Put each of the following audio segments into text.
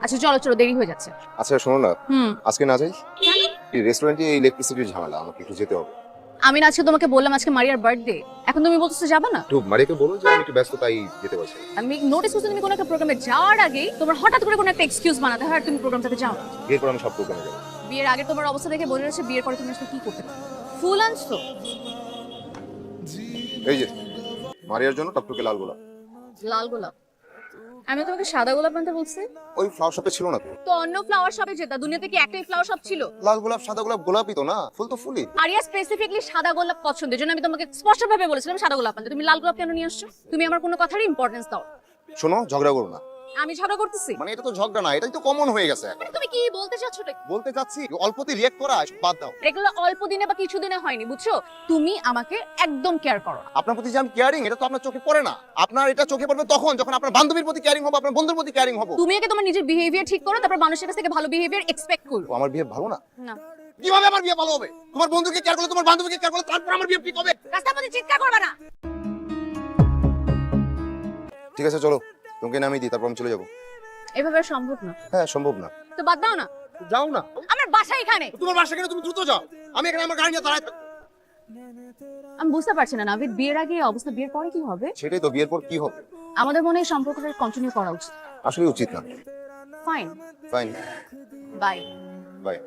আচ্ছা চলো চলো, দেরি হয়ে যাচ্ছে। আচ্ছা শোনো না, হুম। আজকে না যাই? কেন? এই রেস্টুরেন্টে ইলেকট্রিসিটির ঝামেলা, আমাকে একটু যেতে হবে। আমি না আজকে তোমাকে বললাম আজকে মারিয়ার বার্থডে, এখন তুমি বলতেছো যাবে না? একটু মারিয়াকে বলো যে আমি একটু ব্যস্ত, তাই যেতে পারছি না। আমি নোটিস করছি তুমি কোনো একটা প্রোগ্রামে যাওয়ার আগেই তোমার হঠাৎ করে কোনো একটা এক্সকিউজ বানাতে হয় আর তুমি প্রোগ্রামটাতে যাও না। এরপর আমি সব প্রোগ্রামে যাবো। বিয়ের আগে তোমার অবস্থা দেখে বোঝা যাচ্ছে বিয়ের পরে তুমি আসলে কি করতে পারো। ফুল আনছো? এই যে মারিয়ার জন্য টকটকে লাল গোলাপ। লাল গোলাপ? আমি তোমাকে সাদা গোলাপ আনতে বলছি। ওই ফ্লাওয়ার শপে ছিল না তো? তো অন্য ফ্লাওয়ার শপে যেটা, দুনিয়াতে কি একটাই ফ্লাওয়ার শপ ছিল? লাল গোলাপ সাদা গোলাপ গোলাপই তো না, ফুল তো ফুলই। আরিয়া স্পেসিফিকলি সাদা গোলাপ পছন্দের জন্য আমি তোমাকে স্পষ্টভাবে বলেছিলাম সাদা গোলাপ আনতে, তুমি লাল গোলাপ কেন নিয়ে আসছো? তুমি আমার কোনো কথারই ইম্পর্টেন্স দাও। শোনো, ঝগড়া করো না। আমি ঝগড়া করতেছি? মানে এটা তো ঝগড়া না, এটাই তো কমন হয়ে গেছে এখন। তুমি কি বলতে চাচ্ছ? বলতে চাচ্ছি অল্পতে রিয়েক্ট করা বাদ দাও। এগুলো অল্প দিনে বা কিছু দিনে হয়নি, বুঝছো? তুমি আমাকে একদম কেয়ার করো। আপনার প্রতি যে আমি কেয়ারিং, এটা তো আপনার চোখে পড়ে না। আপনার এটা চোখে পড়বে তখন যখন আপনার বান্ধবীর প্রতি কেয়ারিং হবে, আপনার বন্ধুর প্রতি কেয়ারিং হবে। তুমি আগে তোমার নিজের বিহেভিয়ার ঠিক করো, তারপর মানুষের কাছ থেকে ভালো বিহেভিয়ার এক্সপেক্ট করো। আমার বিয়ে ভালো না? না। কিভাবে আমার বিয়ে ভালো হবে? তোমার বন্ধুকে কেয়ার করলে, তোমার বান্ধবীকে কেয়ার করলে, তারপর আমার বিয়ে ঠিক হবে। রাস্তার মধ্যে চিৎকার করবে না। ঠিক আছে চলো, তোমাকে নামিয়ে দিই, তারপর আমি চলে যাবো। এভাবে আর সম্ভব না। হ্যাঁ সম্ভব না। তো বাদ দাও না। যাও না। আমার বাসা এখানে। তোমার বাসা কেন? তুমি দ্রুত যাও, আমি এখানে আমার গাড়ি নিয়ে দাঁড়ায় থাকবো। আমি বুঝতে পারছি না নাভিদ, বিয়ের আগে এই অবস্থা, বিয়ের পরে কি হবে? সেটাই তো, বিয়ের পর কি হবে? আমাদের মনে হয় সম্পর্কটা কন্টিনিউ করা উচিত। আসলে উচিত না। ফাইন। ফাইন। বাই। বাই।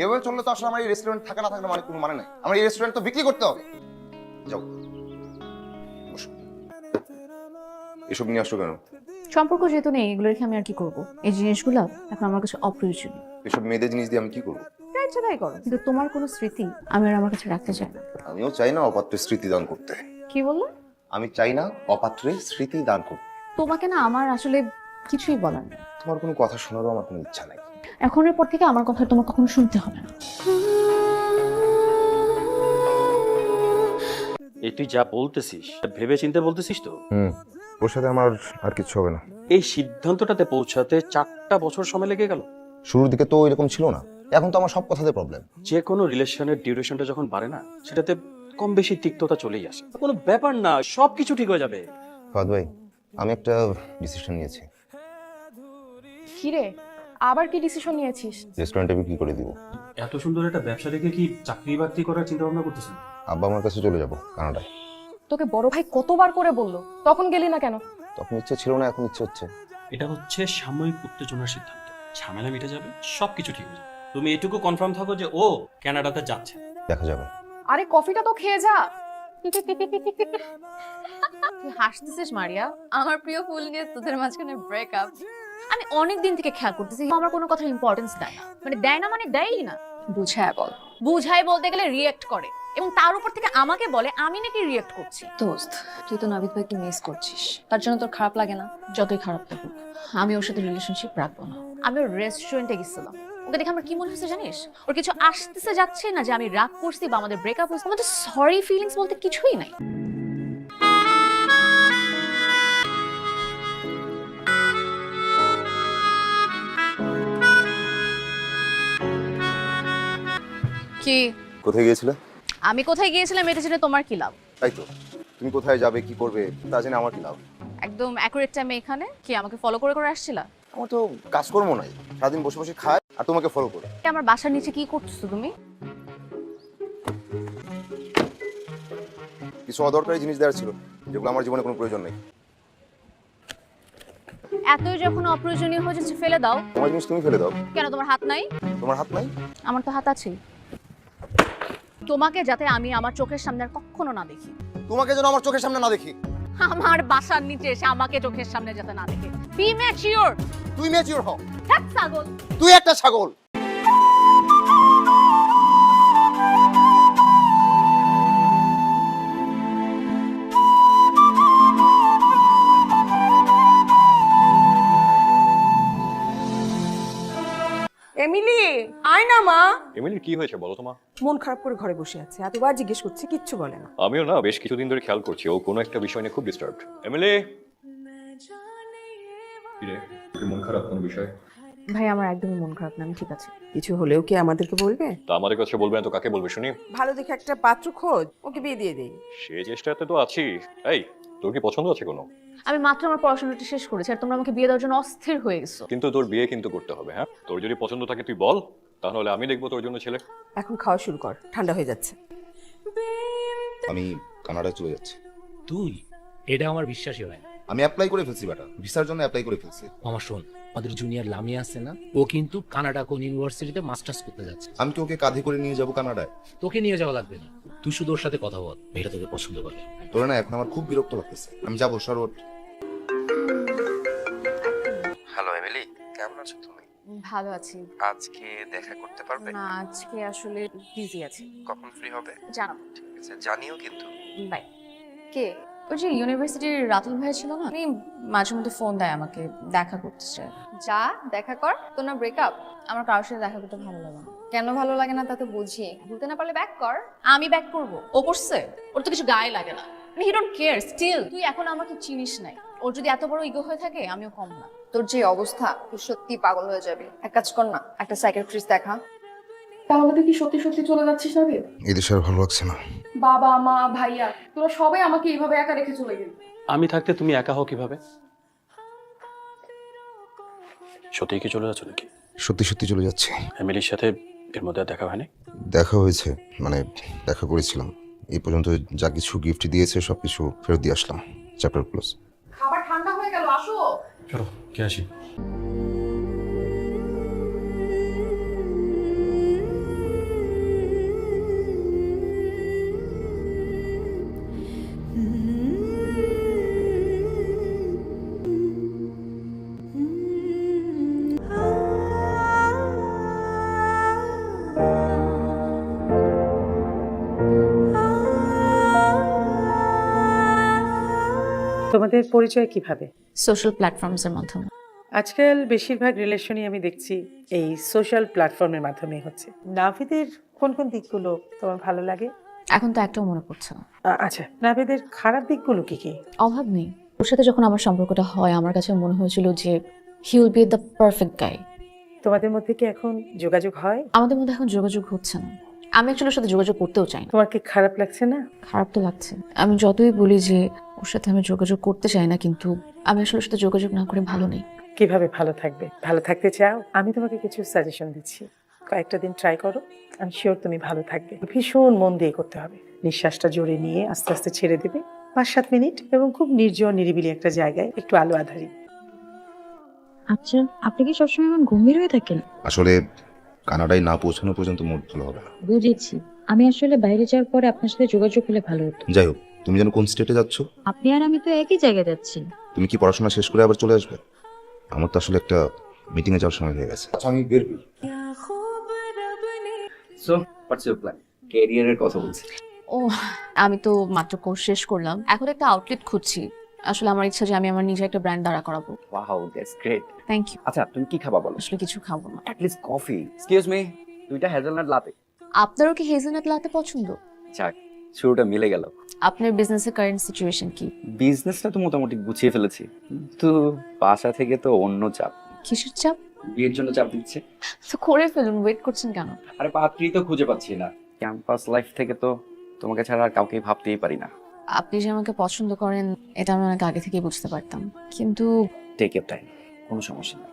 এভাবে চললে তো আসলে আমার এই রেস্টুরেন্ট থাকা না থাকা মানে কোনো মানে নাই। আমার এই রেস্টুরেন্ট তো বিক্রি করতে হবে। যাও বসো। এসব নিয়ে আসছো কেন? সম্পর্ক যেহেতু নেই, এগুলো রেখে আমি আর কি করবো? এই জিনিসগুলো এখন আমার কাছে অপ্রয়োজনীয়। এসব মেয়েদের জিনিস দিয়ে আমি কি করবো? তাই ইচ্ছা তাই করো, কিন্তু তোমার কোনো স্মৃতি আমি আর আমার কাছে রাখতে চাই না। আমিও চাই না অপাত্রের স্মৃতি দান করতে। কি বললো? আমি চাই না অপাত্রের স্মৃতি দান করতে। তোমাকে না আমার আসলে কিছুই বলার নেই। তোমার কোনো কথা শোনারও আমার কোনো ইচ্ছা নাই। এখনের পর থেকে আমার কথা তোমার কখনো শুনতে হবে না। এই তুই যা বলতেছিস ভেবে চিন্তে বলতেছিস তো? ওর সাথে আমার আর কিছু হবে না। এই সিদ্ধান্তটাতে পৌঁছাতে 4টা বছর সময় লেগে গেল। শুরুর দিকে তো এরকম ছিল না, এখন তো আমার সব কথাতে প্রবলেম। যে কোনো রিলেশনের ডিউরেশনটা যখন বাড়ে না, সেটাতে কম বেশি তিক্ততা চলেই আসে। কোনো ব্যাপার না, সবকিছু ঠিক হয়ে যাবে। ফাদ ভাই, আমি একটা ডিসিশন নিয়েছি। কি রে, আবার কি ডিসিশন নিয়েছিস? রেস্টুরেন্টে বিক্রি করে দিব। এত সুন্দর একটা ব্যবসা দেখে কি চাকরি বাকরি করার চিন্তা ভাবনা করতেছেন? আব্বা আমার কাছে চলে যাব কানাডায়। তোকে বড় ভাই কতবার করে বললো, তখন গেলি না কেন? তখন ইচ্ছে ছিল না, এখন ইচ্ছে হচ্ছে। এটা হচ্ছে সাময়িক উত্তেজনার সিদ্ধান্ত। ঝামেলা মিটে যাবে, সবকিছু ঠিক হয়ে যাবে। তুমি এটুকু কনফার্ম থাকো যে ও কানাডাতে যাচ্ছে। দেখা যাবে। আরে কফিটা তো খেয়ে যা। তুই হাসতেছিস মারিয়া? আমার প্রিয় ফুল নিয়ে তোদের মাঝখানে ব্রেকআপ? আমি অনেক দিন থেকে খেয়াল করতেছি আমার কোনো কথার ইম্পর্টেন্স দেয় না। মানে দেয় না মানে দেয়ই না। বুঝায় বল। বুঝায় বলতে গেলে রিয়েক্ট করে, এবং তার উপর থেকে আমাকে বলে আমি নাকি রিয়েক্ট করছি। দোস্ত, তুই তো নাবিদ ভাইকে মিস করছিস, তার জন্য তোর খারাপ লাগে না? যতই খারাপ লাগুক আমি ওর সাথে রিলেশনশিপ রাখবো না। আমি ওর রেস্টুরেন্টে গেছিলাম, ওকে দেখে আমার কি মনে হচ্ছে জানিস? ওর কিছু আসতেছে যাচ্ছে না যে আমি রাগ করছি বা আমাদের ব্রেকআপ হয়েছে। আমাদের সরি ফিলিংস বলতে কিছুই নাই। কি? কোথায় গিয়েছিলে? আমি কোথায় গিয়েছিলাম এটা জেনে তোমার কি লাভ? তাই তো, তুমি কোথায় যাবে কি করবে তা জেনে আমার কি লাভ? একদম অ্যাকুরেট টাইমে এখানে কি আমাকে ফলো করে করে আসছিলা? আমার তো কাজকর্ম নাই, সারাদিন বসে বসে খায় আর তোমাকে ফলো করে। আমার বাসার নিচে কি করতেছো তুমি? কিছু অদরকারি জিনিস দেওয়ার ছিল, যেগুলো আমার জীবনে কোনো প্রয়োজন নেই। এতই যখন অপ্রয়োজনীয় হয়ে যাচ্ছে ফেলে দাও। তোমার জিনিস তুমি ফেলে দাও। কেন তোমার হাত নাই? তোমার হাত নাই? আমার তো হাত আছে। তোমাকে যাতে আমি আমার চোখের সামনে আর কখনো না দেখি। তোমাকে যেন আমার চোখের সামনে না দেখি। আমার বাসার নিচে এসে আমাকে চোখের সামনে যাতে না দেখে। B mature. তুই ম্যাচিওর হও। হ্যাঁ ছাগল। তুই একটা ছাগল। এমিলি, আয় না মা। এমনির কি হয়েছে বলো তো মা? মন খারাপ করে ঘরে বসে আছে, এতবার জিজ্ঞেস করছি কিচ্ছু বলে না। আমিও না বেশ কিছুদিন ধরে খেয়াল করছি ও কোনো একটা বিষয় নিয়ে খুব ডিস্টার্বড। এমএলএ, কি রে, তোর মন খারাপ কোনো বিষয়? ভাই আমার একদমই মন খারাপ না, আমি ঠিক আছে। কিছু হলেও কি আমাদেরকে বলবে? তা আমাদের কাছে বলবে না তো কাকে বলবে শুনি? ভালো দেখে একটা পাত্র খোঁজ, ওকে বিয়ে দিয়ে দেই। সে চেষ্টাতে তো আছি। এই, তোর কি পছন্দ আছে কোনো? আমি মাত্র আমার পড়াশোনাটা শেষ করেছি আর তোমরা আমাকে বিয়ে দেওয়ার জন্য অস্থির হয়ে গেছো। কিন্তু তোর বিয়ে কিন্তু করতে হবে, হ্যাঁ? তোর যদি পছন্দ থাকে তুই বল, তাহলে আমি দেখবো তোর জন্য ছেলে। এখন খাওয়া শুরু কর, ঠান্ডা হয়ে যাচ্ছে। আমি কানাডায় চলে যাচ্ছি। তুই? এটা আমার বিশ্বাসই হয় না। আমি অ্যাপ্লাই করে ফেলছি বেটা, ভিসার জন্য অ্যাপ্লাই করে ফেলছি। আমার শোন, আমাদের জুনিয়র লামিয়া আছে না, ও কিন্তু কানাডা কোন ইউনিভার্সিটিতে মাস্টার্স করতে যাচ্ছে। আমি কি ওকে কাঁধে করে নিয়ে যাবো কানাডায়? তোকে নিয়ে যাওয়া লাগবে না, তুই শুধু ওর সাথে কথা বল, মেয়েটা তোকে পছন্দ করে। তোরা না এখন আমার খুব বিরক্ত লাগতেছে, আমি যাবো শরৎ। হ্যালো এমিলি, কেমন আছো তুমি? ভালো আছি। আজকে দেখা করতে পারবে? না আজকে আসলে বিজি আছি। কখন ফ্রি হবে? জানাবো। ঠিক আছে, জানিও কিন্তু। বাই। কে? ওই যে ইউনিভার্সিটির রাতুল ভাই ছিল না, উনি মাঝে মধ্যে ফোন দেয় আমাকে, দেখা করতে চায়। যা দেখা কর, তোর না ব্রেকআপ। আমার কারোর সাথে দেখা করতে ভালো লাগে না। কেন ভালো লাগে না তা তো বুঝি। ভুলতে না পারলে ব্যাক কর। আমি ব্যাক করব। ও করছে, ওর তো কিছু গায়ে লাগে না। He don't care still. তুই এখন আমাকে চিনিস নাই। ওর যদি এত বড় ইগো হয়ে থাকে, আমিও কম না। তোর যে অবস্থা, তুই সত্যি পাগল হয়ে যাবি। এক কাজ কর না, একটা সাইকিয়াট্রিস্ট দেখা। তাহলে তুই কি সত্যি সত্যি চলে যাচ্ছিস না রে? এই দেশে আর ভালো লাগছে না। বাবা মা ভাইয়া তোরা সবাই আমাকে এইভাবে একা রেখে চলে গেলি। আমি থাকতে তুমি একা হও কিভাবে? সত্যিই কি চলে যাচ্ছ নাকি? সত্যি সত্যি চলে যাচ্ছি। ফ্যামিলির সাথে এর মধ্যে আর দেখা হয়নি? দেখা হয়েছে, মানে দেখা করেছিলাম। এই পর্যন্ত যা কিছু গিফট দিয়েছে সবকিছু ফেরত দিয়ে আসলাম। Chapter close. খাবার ঠান্ডা হয়ে গেল, আসো। চলো কে আসি। তোমাদের পরিচয় কিভাবে? সোশ্যাল প্ল্যাটফর্মস এর মাধ্যমে। আজকাল বেশিরভাগ রিলেশনই আমি দেখছি এই সোশ্যাল প্ল্যাটফর্মের মাধ্যমে হচ্ছে। নাভিদের কোন কোন দিকগুলো তোমার ভালো লাগে? এখন তো একটাও মনে পড়ছে না। আচ্ছা, নাভিদের খারাপ দিকগুলো কি কি? অভাব নেই। ওর সাথে যখন আমার সম্পর্কটা হয়, আমার কাছে মনে হয়েছিল যে he will be the perfect guy. তোমাদের মধ্যে কি এখন যোগাযোগ হয়? আমাদের মধ্যে এখন যোগাযোগ হচ্ছে না। আমি অ্যাকচুয়ালি ওর সাথে যোগাযোগ করতেও চাই না। তোমার কি খারাপ লাগছে না? খারাপ তো লাগছে। আমি যতই বলি যে ওর সাথে আমি যোগাযোগ করতে চাই না, কিন্তু আমি আসলে ওর সাথে যোগাযোগ না করে ভালো নেই। কিভাবে ভালো থাকবে? ভালো থাকতে চাও? আমি তোমাকে কিছু সাজেশন দিচ্ছি, কয়েকটা দিন ট্রাই করো, আমি শিওর তুমি ভালো থাকবে। ভীষণ মন দিয়ে করতে হবে। নিঃশ্বাসটা জোরে নিয়ে আস্তে আস্তে ছেড়ে দেবে 5-7 মিনিট, এবং খুব নির্জন নিরিবিলি একটা জায়গায়, একটু আলো আধারি। আচ্ছা, আপনি কি সবসময় এমন গম্ভীর হয়ে থাকেন? আসলে কানাডায় না পৌঁছানো পর্যন্ত মুড ভালো হবে না। বুঝেছি। আমি আসলে বাইরে যাওয়ার পরে আপনার সাথে যোগাযোগ হলে ভালো হতো। যাই হোক, তুমি যেন কোন স্টেটে যাচ্ছ? আপনি আর আমি তো একই জায়গায় যাচ্ছি। তুমি কি পড়াশোনা শেষ করে আবার চলে আসবে? আমার তো আসলে একটা মিটিং এ যাওয়ার সময় হয়ে গেছে। আচ্ছা আমি বের হই। So what's your plan? ক্যারিয়ারের কথা বলছি। ও, আমি তো মাত্র কোর্স শেষ করলাম, এখন একটা আউটলেট খুঁজছি। আসলে আমার ইচ্ছা যে আমি আমার নিজে একটা ব্র্যান্ড দাঁড়া করাবো। Wow, that's great. Thank you. আচ্ছা, তুমি কি খাবা বলো? আসলে কিছু খাবো না। At least coffee. Excuse me, দুইটা হেজেলনাট লাতে। আপনারও কি হেজেলনাট লাতে পছন্দ? যাক, শুরুটা মিলে গেল। আপনার বিজনেসের কারেন্ট সিচুয়েশন কি? বিজনেসটা তো মোটামুটি গুছিয়ে ফেলেছি, কিন্তু বাসা থেকে তো অন্য চাপ। কিসের চাপ? বিয়ের জন্য চাপ দিচ্ছে। তো করে ফেলুন, ওয়েট করছেন কেন? আরে পাত্রী তো খুঁজে পাচ্ছি না। ক্যাম্পাস লাইফ থেকে তো তোমাকে ছাড়া আর কাউকেই ভাবতেই পারি না। আপনি যে আমাকে পছন্দ করেন এটা আমি অনেক আগে থেকেই বুঝতে পারতাম, কিন্তু টেক ইউর টাইম, কোনো সমস্যা নেই।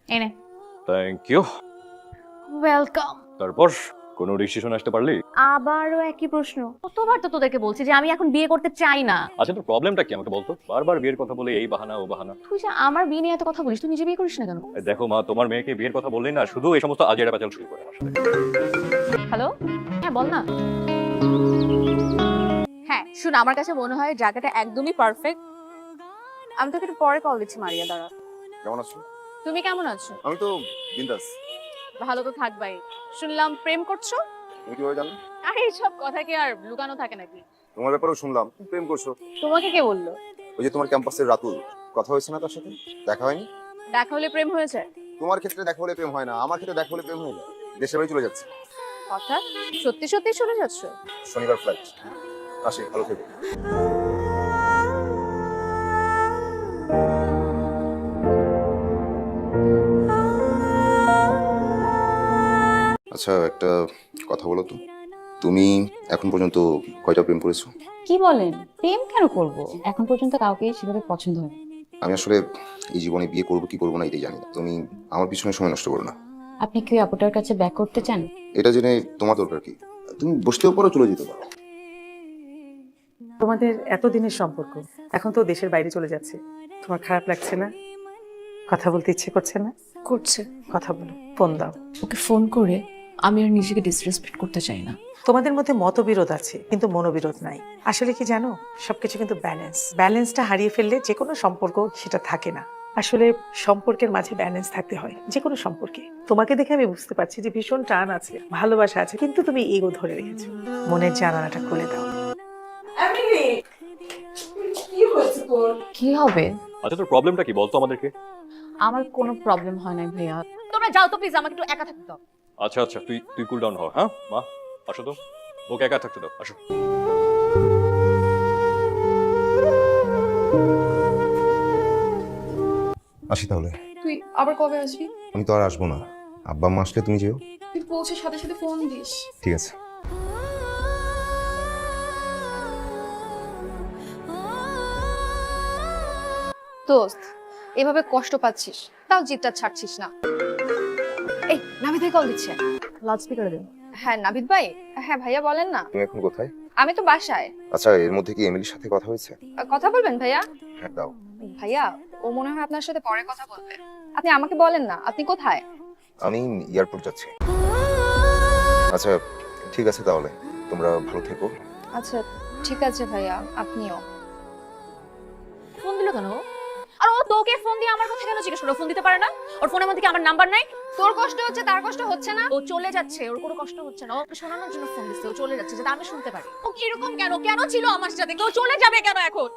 এনে থ্যাংক ইউ। ওয়েলকাম। তারপর কোনো ডিসিশন আসতে পারলি? আবারও একই প্রশ্ন। কতবার তো তোদেরকে বলছি যে আমি এখন বিয়ে করতে চাই না। আচ্ছা, তোর প্রবলেমটা কি আমাকে বলতো? বারবার বিয়ের কথা বলে এই বাহানা ও বাহানা। তুই যে আমার বিয়ে নিয়ে এত কথা বলিস, তুই নিজে বিয়ে করিস না কেন? এই দেখো মা, তোমার মেয়েকে বিয়ের কথা বললেই না শুধু এই সমস্ত আজেরা প্যাচাল শুরু করে আমার সাথে। হ্যালো, হ্যাঁ বল না। হ্যাঁ শুন, আমার কাছে মনে হয় জায়গাটা একদমই পারফেক্ট। আমি তোকে একটু পরে কল দিচ্ছি, মারিয়া দাঁড়া। কেমন আছো? তুমি কেমন আছো? আমি তো বিন্দাস। ভালো তো থাকবাই। শুনলাম প্রেম করছো? তুমি কিভাবে জানো? আরে এইসব কথা কি আর লুকানো থাকে নাকি? তোমার ব্যাপারেও শুনলাম তুমি প্রেম করছো। তোমাকে কে বললো? ওই যে তোমার ক্যাম্পাসের রাতুল, কথা হয়েছে না তার সাথে? দেখা হয়নি? দেখা হলে প্রেম হয়েছে? তোমার ক্ষেত্রে দেখা হলে প্রেম হয় না, আমার ক্ষেত্রে দেখা হলে প্রেম হয়ে যায়। দেশের বাড়ি চলে যাচ্ছে। অর্থাৎ সত্যি সত্যি চলে যাচ্ছ? শনিবার ফ্লাইট। আসি, ভালো থেকো। আচ্ছা একটা কথা বলো তো, তুমি এখন পর্যন্ত কয়টা প্রেম করেছো? কি বলেন, প্রেম কেন করব? এখন পর্যন্ত কাউকে সেভাবে পছন্দ হয়। আমি আসলে এই জীবনে বিয়ে করবো কি করবো না এটাই জানি না। তুমি আমার পিছনে সময় নষ্ট করো না। আপনি কি ওই আপুটার কাছে ব্যাক করতে চান? এটা জেনে তোমার দরকার কি? তুমি বসতেও পারো, চলে যেতে পারো। তোমাদের এতদিনের সম্পর্ক এখন তো দেশের বাইরে চলে যাচ্ছে, তোমার খারাপ লাগছে না? কথা বলতে ইচ্ছে করছে না? করছে। কথা বলো, ফোন দাও। ওকে ফোন করে আমি আর নিজেকে ডিসরেসপেক্ট করতে চাই না। তোমাদের মধ্যে মতবিরোধ আছে কিন্তু মনোবিরোধ নাই। আসলে কি জানো, সবকিছু কিন্তু ব্যালেন্সটা হারিয়ে ফেললে যে কোনো সম্পর্ক সেটা থাকে না। আসলে সম্পর্কের মাঝে ব্যালেন্স থাকতে হয় যে কোনো সম্পর্কে। তোমাকে দেখে আমি বুঝতে পারছি যে ভীষণ টান আছে, ভালোবাসা আছে, কিন্তু তুমি ইগো ধরে রেখেছো। মনের জানালাটা খুলে দাও। কি হবে? আচ্ছা তোর প্রবলেমটা কি বলতো আমাদেরকে? আমার কোনো প্রবলেম হয় না ভাইয়া, তোমরা যাও তো প্লিজ, আমাকে একটু একা থাকতে দাও। আচ্ছা আচ্ছা তুই তুই কুল ডাউন হ। হ্যাঁ মা, আসো তো, ওকে একা থাকতে দাও, আসো। আসি তাহলে। তুই আবার কবে আসবি? আমি তো আর আসবো না, আব্বা আম্মা আসলে তুমি যেও। তুই পৌঁছে সাথে সাথে ফোন দিস। ঠিক আছে। দোস্ত, এভাবে কষ্ট পাচ্ছিস তাও জিদটা ছাড়ছিস না। এই নাভিদ ভাই কল দিচ্ছে। লাউড স্পিকারে দেন। হ্যাঁ নাভিদ ভাই। হ্যাঁ ভাইয়া বলেন না। তুমি এখন কোথায়? আমি তো বাসায়। আচ্ছা এর মধ্যে কি এমিলির সাথে কথা হয়েছে? কথা বলবেন ভাইয়া? হ্যাঁ দাও। ভাইয়া ও মনে হয় আপনার সাথে পরে কথা বলবে। আপনি আমাকে বলেন না আপনি কোথায়? আমি এয়ারপোর্ট যাচ্ছি। আচ্ছা ঠিক আছে তাহলে, তোমরা ভালো থেকো। আচ্ছা ঠিক আছে ভাইয়া, আপনিও। ফোন দিল কেন? আর ও তোকে ফোন দিয়ে আমার কথা কেন জিজ্ঞেস করো? ফোন দিতে পারে না? ওর ফোনের মধ্যে কি আমার নাম্বার নাই? তোর কষ্ট হচ্ছে তার কষ্ট হচ্ছে না? ও চলে যাচ্ছে, ওর কোনো কষ্ট হচ্ছে না। ওকে শোনানোর জন্য ফোন দিচ্ছে, ও চলে যাচ্ছে যাতে আমি শুনতে পারি। ও এরকম কেন কেন ছিল আমার সাথে? কেউ চলে যাবে কেন এখন?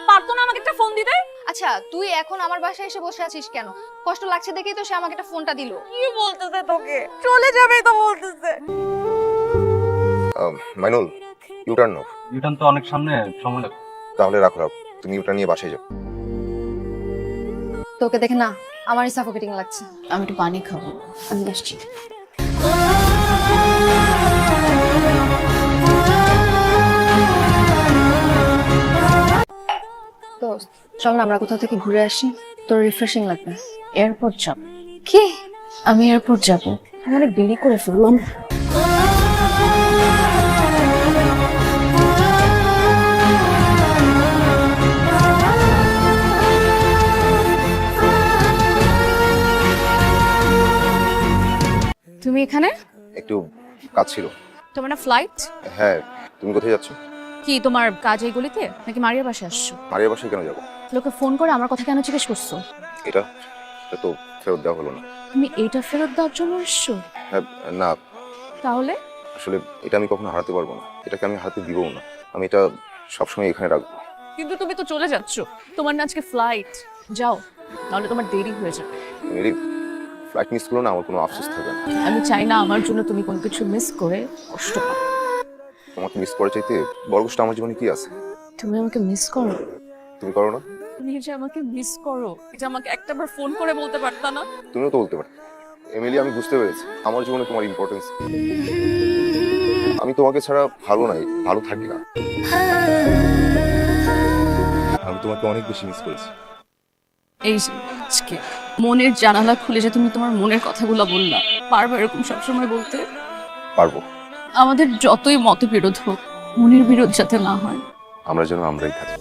পারতো না আমাকে একটা ফোন দিতে? আচ্ছা তুই এখন আমার বাসায় এসে বসে আছিস কেন? কষ্ট লাগছে দেখেই তো সে আমাকে একটা ফোনটা দিল। কি বলতেছে তোকে? চলে যাবে তো বলতেছে। মাইনুল, ইউটার্ন নাও। রিটার্ন তো অনেক সামনে, সময় লাগবে। তাহলে রাখো রাখো, তুমি ইউটার্ন নিয়ে বাসায় যাও। তোকে দেখে না আমারই সাফোকেটিং লাগছে। আমি একটু পানি খাবো, আমি আসছি। দোস্ত চল না আমরা কোথাও থেকে ঘুরে আসি, তোর রিফ্রেশিং লাগবে। এয়ারপোর্ট যাব। কি? আমি এয়ারপোর্ট যাব। আমি অনেক দেরি করে ফেললাম। তুমি এখানে? একটু কাজ ছিল। তোমার না ফ্লাইট? হ্যাঁ, তুমি কোথায় যাচ্ছ? কি তোমার কাজ এই গলিতে নাকি মারিয়ার বাসায় আসছো? মারিয়ার বাসায় কেন যাবো? লোকে ফোন করে আমার কথা কেন জিজ্ঞেস করছো? এটা এটা তো ফেরত দেওয়া হলো না। তুমি এইটা ফেরত দেওয়ার জন্য এসছো? হ্যাঁ না, তাহলে আসলে এটা আমি কখনো হারাতে পারবো না, এটাকে আমি হারাতে দিবও না। আমি এটা সবসময় এখানে রাখবো। কিন্তু তুমি তো চলে যাচ্ছ, তোমার না আজকে ফ্লাইট। যাও, নাহলে তোমার দেরি হয়ে যাবে। মেরি, ফ্লাইট মিস করো না, আমার কোনো আফসোস থাকবে না। আমি চাই না আমার জন্য তুমি কোনো কিছু মিস করে কষ্ট পাও। তোমাকে মিস করা চাইতে বড় কষ্ট আমার জীবনে কি আছে? তুমি আমাকে মিস করো? তুমি করো না? তুমি যে আমাকে মিস করো এটা আমাকে একটাবার ফোন করে বলতে পারতা না? তুমিও তো বলতে পারো। এমিলি, আমি বুঝতে পেরেছি আমার জীবনে তোমার ইম্পর্টেন্স। আমি তোমাকে ছাড়া ভালো নাই, ভালো থাকি না। আমি তোমাকে অনেক বেশি মিস করেছি। এই যে আজকে মনের জানালা খুলে যে তুমি তোমার মনের কথাগুলো বললা, পারবে এরকম সবসময় বলতে? পারবো। আমাদের যতই মতবিরোধ হোক, মনের বিরোধ যাতে না হয়। আমরা যেন আমরাই থাকি।